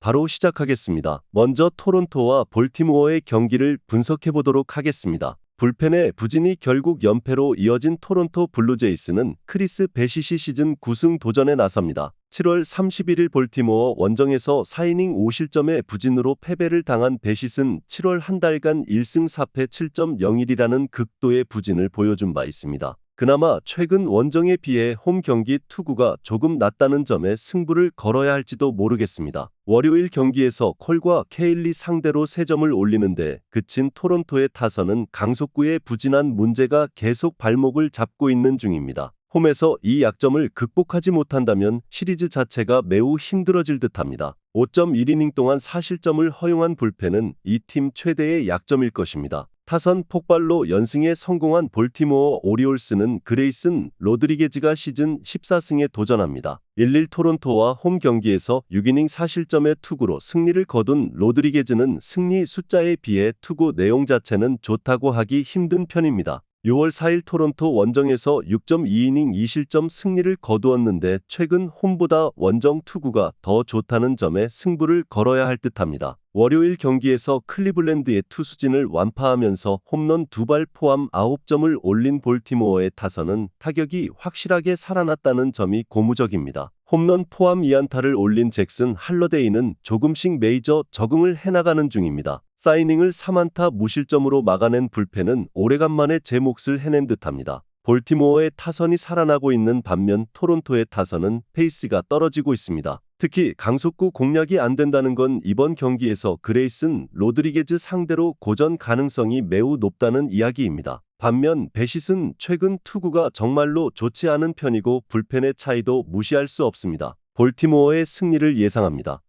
바로 시작하겠습니다. 먼저 토론토와 볼티모어의 경기를 분석해 보도록 하겠습니다. 불펜의 부진이 결국 연패로 이어진 토론토 블루제이스는 크리스 베시시 시즌 9승 도전에 나섭니다. 7월 31일 볼티모어 원정에서 4이닝 5실점의 부진으로 패배를 당한 베시스는 7월 한 달간 1승 4패 7.01이라는 극도의 부진을 보여준 바 있습니다. 그나마 최근 원정에 비해 홈 경기 투구가 조금 낮다는 점에 승부를 걸어야 할지도 모르겠습니다. 월요일 경기에서 콜과 케일리 상대로 3점을 올리는데 그친 토론토의 타선은 강속구의 부진한 문제가 계속 발목을 잡고 있는 중입니다. 홈에서 이 약점을 극복하지 못한다면 시리즈 자체가 매우 힘들어질 듯합니다. 5.1이닝 동안 4실점을 허용한 불펜은 이 팀 최대의 약점일 것입니다. 타선 폭발로 연승에 성공한 볼티모어 오리올스는 그레이슨 로드리게즈가 시즌 14승에 도전합니다. 1-1 토론토와 홈 경기에서 6이닝 4실점의 투구로 승리를 거둔 로드리게즈는 승리 숫자에 비해 투구 내용 자체는 좋다고 하기 힘든 편입니다. 6월 4일 토론토 원정에서 6.2이닝 2실점 승리를 거두었는데 최근 홈보다 원정 투구가 더 좋다는 점에 승부를 걸어야 할 듯합니다. 월요일 경기에서 클리블랜드의 투수진을 완파하면서 홈런 2발 포함 9점을 올린 볼티모어의 타선은 타격이 확실하게 살아났다는 점이 고무적입니다. 홈런 포함 2안타를 올린 잭슨 할러데이는 조금씩 메이저 적응을 해나가는 중입니다. 사이닝을 3안타 무실점으로 막아낸 불펜은 오래간만에 제 몫을 해낸 듯합니다. 볼티모어의 타선이 살아나고 있는 반면 토론토의 타선은 페이스가 떨어지고 있습니다. 특히 강속구 공략이 안 된다는 건 이번 경기에서 그레이슨 로드리게즈 상대로 고전 가능성이 매우 높다는 이야기입니다. 반면 베시스는 최근 투구가 정말로 좋지 않은 편이고 불펜의 차이도 무시할 수 없습니다. 볼티모어의 승리를 예상합니다.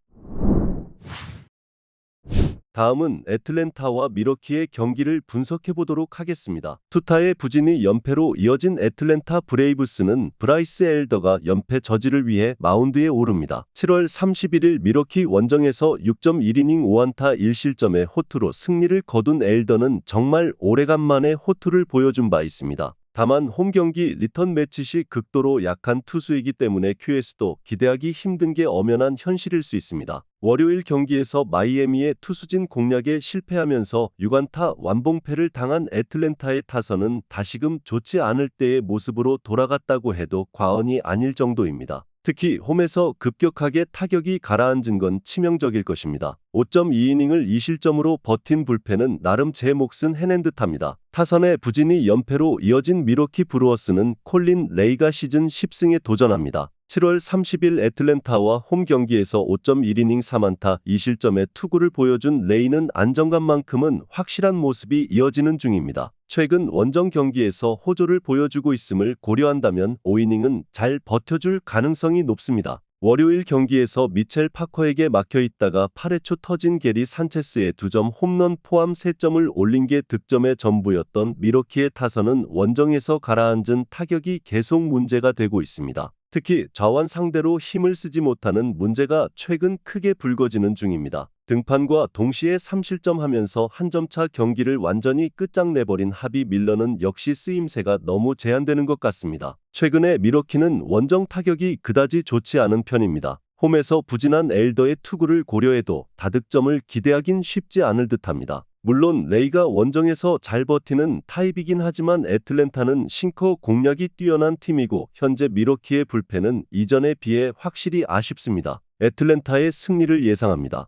다음은 애틀랜타와 미러키의 경기를 분석해 보도록 하겠습니다. 투타의 부진이 연패로 이어진 애틀랜타 브레이브스는 브라이스 엘더가 연패 저지를 위해 마운드에 오릅니다. 7월 31일 미러키 원정에서 6.1이닝 5안타 1실점의 호투로 승리를 거둔 엘더는 정말 오래간만에 호투를 보여준 바 있습니다. 다만 홈 경기 리턴 매치 시 극도로 약한 투수이기 때문에 QS도 기대하기 힘든 게 엄연한 현실일 수 있습니다. 월요일 경기에서 마이애미의 투수진 공략에 실패하면서 6안타 완봉패를 당한 애틀랜타의 타선은 다시금 좋지 않을 때의 모습으로 돌아갔다고 해도 과언이 아닐 정도입니다. 특히 홈에서 급격하게 타격이 가라앉은 건 치명적일 것입니다. 5.2이닝을 2실점으로 버틴 불펜은 나름 제 몫은 해낸 듯합니다. 타선의 부진이 연패로 이어진 미러키 브루어스는 콜린 레이가 시즌 10승에 도전합니다. 7월 30일 애틀랜타와 홈 경기에서 5.1이닝 3안타 2실점의 투구를 보여준 레이는 안정감만큼은 확실한 모습이 이어지는 중입니다. 최근 원정 경기에서 호조를 보여주고 있음을 고려한다면 5이닝은 잘 버텨줄 가능성이 높습니다. 월요일 경기에서 미첼 파커에게 막혀있다가 8회 초 터진 게리 산체스의 2점 홈런 포함 3점을 올린 게 득점의 전부였던 미러키의 타선은 원정에서 가라앉은 타격이 계속 문제가 되고 있습니다. 특히 좌완 상대로 힘을 쓰지 못하는 문제가 최근 크게 불거지는 중입니다. 등판과 동시에 3실점하면서 한 점차 경기를 완전히 끝장내버린 하비 밀러는 역시 쓰임새가 너무 제한되는 것 같습니다. 최근에 미러키는 원정 타격이 그다지 좋지 않은 편입니다. 홈에서 부진한 엘더의 투구를 고려해도 다득점을 기대하긴 쉽지 않을 듯합니다. 물론 레이가 원정에서 잘 버티는 타입이긴 하지만 애틀랜타는 싱커 공략이 뛰어난 팀이고 현재 미러키의 불펜은 이전에 비해 확실히 아쉽습니다. 애틀랜타의 승리를 예상합니다.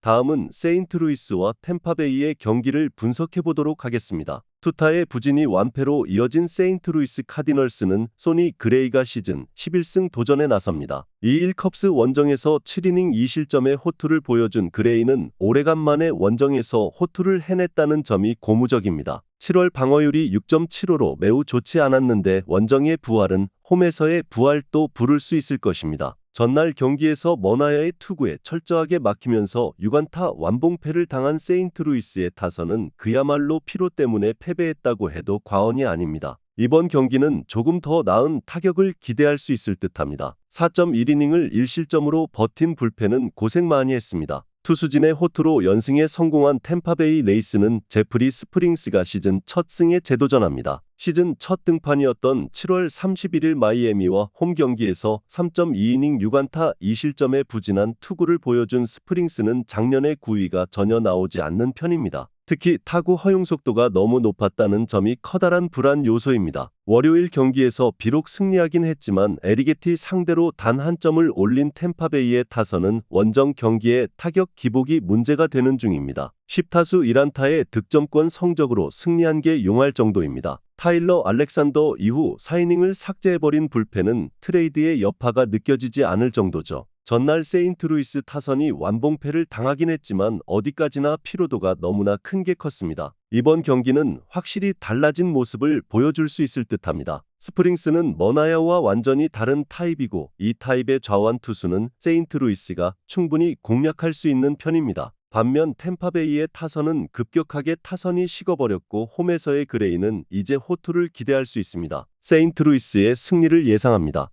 다음은 세인트루이스와 템파베이의 경기를 분석해 보도록 하겠습니다. 투타의 부진이 완패로 이어진 세인트루이스 카디널스는 소니 그레이가 시즌 11승 도전에 나섭니다. 2일 컵스 원정에서 7이닝 2실점의 호투를 보여준 그레이는 오래간만에 원정에서 호투를 해냈다는 점이 고무적입니다. 7월 방어율이 6.75로 매우 좋지 않았는데 원정의 부활은 홈에서의 부활도 부를 수 있을 것입니다. 전날 경기에서 머나야의 투구에 철저하게 막히면서 6안타 완봉패를 당한 세인트루이스의 타선은 그야말로 피로 때문에 패배했다고 해도 과언이 아닙니다. 이번 경기는 조금 더 나은 타격을 기대할 수 있을 듯합니다. 4.1이닝을 1실점으로 버틴 불펜은 고생 많이 했습니다. 투수진의 호투로 연승에 성공한 템파베이 레이스는 제프리 스프링스가 시즌 첫 승에 재도전합니다. 시즌 첫 등판이었던 7월 31일 마이애미와 홈 경기에서 3.2이닝 6안타 2실점에 부진한 투구를 보여준 스프링스는 작년의 9위가 전혀 나오지 않는 편입니다. 특히 타구 허용 속도가 너무 높았다는 점이 커다란 불안 요소입니다. 월요일 경기에서 비록 승리하긴 했지만 에리게티 상대로 단 한 점을 올린 템파베이의 타선은 원정 경기에 타격 기복이 문제가 되는 중입니다. 10타수 1안타의 득점권 성적으로 승리한 게 용할 정도입니다. 타일러 알렉산더 이후 4이닝을 삭제해버린 불펜은 트레이드의 여파가 느껴지지 않을 정도죠. 전날 세인트루이스 타선이 완봉패를 당하긴 했지만 어디까지나 피로도가 너무나 큰 게 컸습니다. 이번 경기는 확실히 달라진 모습을 보여줄 수 있을 듯합니다. 스프링스는 머나야와 완전히 다른 타입이고 이 타입의 좌완 투수는 세인트루이스가 충분히 공략할 수 있는 편입니다. 반면 템파베이의 타선은 급격하게 타선이 식어버렸고 홈에서의 그레이는 이제 호투를 기대할 수 있습니다. 세인트루이스의 승리를 예상합니다.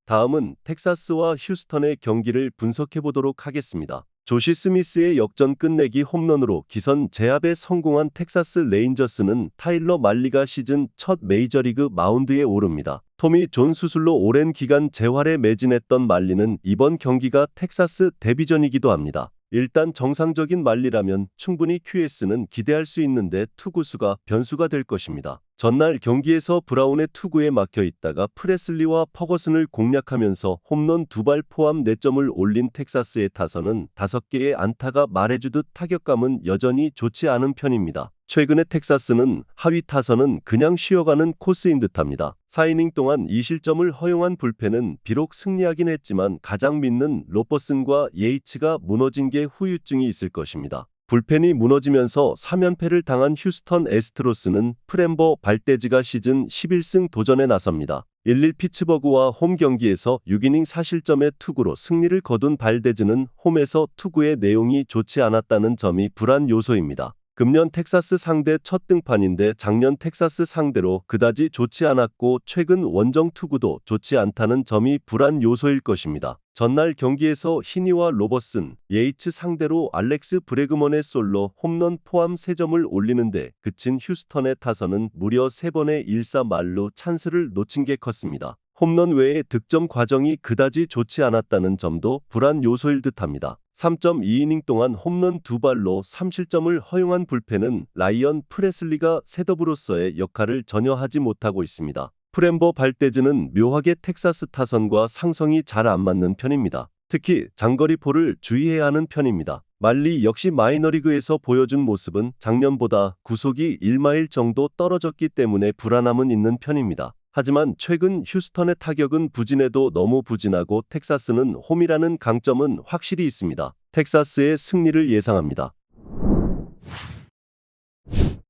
다음은 텍사스와 휴스턴의 경기를 분석해보도록 하겠습니다. 조시 스미스의 역전 끝내기 홈런으로 기선 제압에 성공한 텍사스 레인저스는 타일러 말리가 시즌 첫 메이저리그 마운드에 오릅니다. 토미 존 수술로 오랜 기간 재활에 매진했던 말리는 이번 경기가 텍사스 데뷔전이기도 합니다. 일단 정상적인 말리라면 충분히 QS는 기대할 수 있는데 투구수가 변수가 될 것입니다. 전날 경기에서 브라운의 투구에 막혀 있다가 프레슬리와 퍼거슨을 공략하면서 홈런 2발 포함 4점을 올린 텍사스의 타선은 5개의 안타가 말해주듯 타격감은 여전히 좋지 않은 편입니다. 최근의 텍사스는 하위 타선은 그냥 쉬어가는 코스인 듯합니다. 4이닝 동안 2실점을 허용한 불펜은 비록 승리하긴 했지만 가장 믿는 로버슨과 예이츠가 무너진 게 후유증이 있을 것입니다. 불펜이 무너지면서 3연패를 당한 휴스턴 애스트로스는 프렘버 발데즈가 시즌 11승 도전에 나섭니다. 1-1 피츠버그와 홈 경기에서 6이닝 4실점의 투구로 승리를 거둔 발데즈는 홈에서 투구의 내용이 좋지 않았다는 점이 불안 요소입니다. 금년 텍사스 상대 첫 등판인데 작년 텍사스 상대로 그다지 좋지 않았고 최근 원정 투구도 좋지 않다는 점이 불안 요소일 것입니다. 전날 경기에서 히니와 로버슨, 예이츠 상대로 알렉스 브래그먼의 솔로 홈런 포함 3점을 올리는데 그친 휴스턴의 타선은 무려 3번의 1사 말로 찬스를 놓친 게 컸습니다. 홈런 외의 득점 과정이 그다지 좋지 않았다는 점도 불안 요소일 듯합니다. 3.2이닝 동안 홈런 2발로 3실점을 허용한 불펜은 라이언 프레슬리가 셋업으로서의 역할을 전혀 하지 못하고 있습니다. 프렘버 발데즈는 묘하게 텍사스 타선과 상성이 잘 안 맞는 편입니다. 특히 장거리 볼을 주의해야 하는 편입니다. 말리 역시 마이너리그에서 보여준 모습은 작년보다 구속이 1마일 정도 떨어졌기 때문에 불안함은 있는 편입니다. 하지만 최근 휴스턴의 타격은 부진해도 너무 부진하고 텍사스는 홈이라는 강점은 확실히 있습니다. 텍사스의 승리를 예상합니다.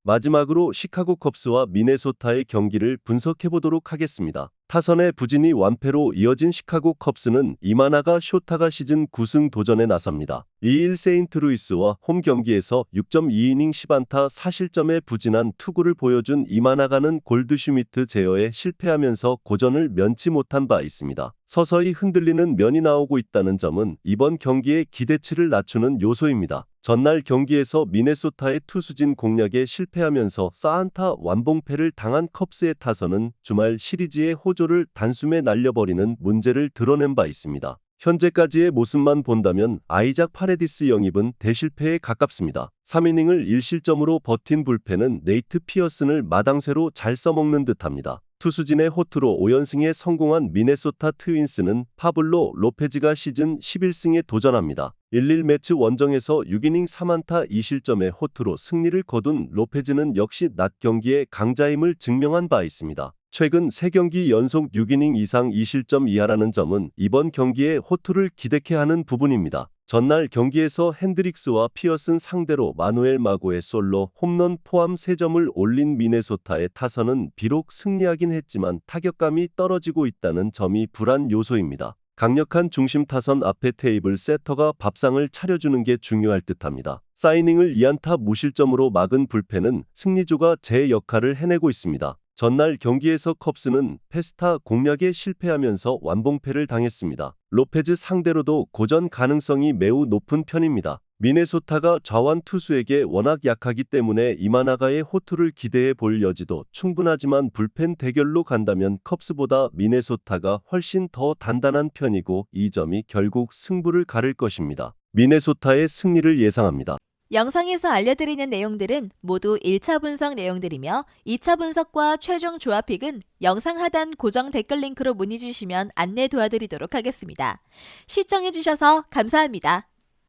마지막으로 시카고 컵스와 미네소타의 경기를 분석해보도록 하겠습니다. 타선의 부진이 완패로 이어진 시카고 컵스는 이마나가 쇼타가 시즌 9승 도전에 나섭니다. 2일 세인트루이스와 홈 경기에서 6.2이닝 10안타 4실점에 부진한 투구를 보여준 이마나가는 골드슈미트 제어에 실패하면서 고전을 면치 못한 바 있습니다. 서서히 흔들리는 면이 나오고 있다는 점은 이번 경기의 기대치를 낮추는 요소입니다. 전날 경기에서 미네소타의 투수진 공략에 실패하면서 4안타 완봉패를 당한 컵스의 타선은 주말 시리즈의 호조를 단숨에 날려버리는 문제를 드러낸 바 있습니다. 현재까지의 모습만 본다면 아이작 파레디스 영입은 대실패에 가깝습니다. 3이닝을 1실점으로 버틴 불펜은 네이트 피어슨을 마당쇠로 잘 써먹는 듯합니다. 투수진의 호투로 5연승에 성공한 미네소타 트윈스는 파블로 로페즈가 시즌 11승에 도전합니다. 1-1 매치 원정에서 6이닝 3안타 2실점의 호투로 승리를 거둔 로페즈는 역시 낮 경기에 강자임을 증명한 바 있습니다. 최근 3경기 연속 6이닝 이상 2실점 이하라는 점은 이번 경기에 호투를 기대케 하는 부분입니다. 전날 경기에서 핸드릭스와 피어슨 상대로 마누엘 마고의 솔로 홈런 포함 3점을 올린 미네소타의 타선은 비록 승리하긴 했지만 타격감이 떨어지고 있다는 점이 불안 요소입니다. 강력한 중심 타선 앞에 테이블 세터가 밥상을 차려주는 게 중요할 듯합니다. 4이닝을 2안타 무실점으로 막은 불펜은 승리조가 제 역할을 해내고 있습니다. 전날 경기에서 컵스는 페스타 공략에 실패하면서 완봉패를 당했습니다. 로페즈 상대로도 고전 가능성이 매우 높은 편입니다. 미네소타가 좌완 투수에게 워낙 약하기 때문에 이마나가의 호투를 기대해 볼 여지도 충분하지만 불펜 대결로 간다면 컵스보다 미네소타가 훨씬 더 단단한 편이고 이 점이 결국 승부를 가를 것입니다. 미네소타의 승리를 예상합니다. 영상에서 알려드리는 내용들은 모두 1차 분석 내용들이며 2차 분석과 최종 조합픽은 영상 하단 고정 댓글 링크로 문의 주시면 안내 도와드리도록 하겠습니다. 시청해주셔서 감사합니다.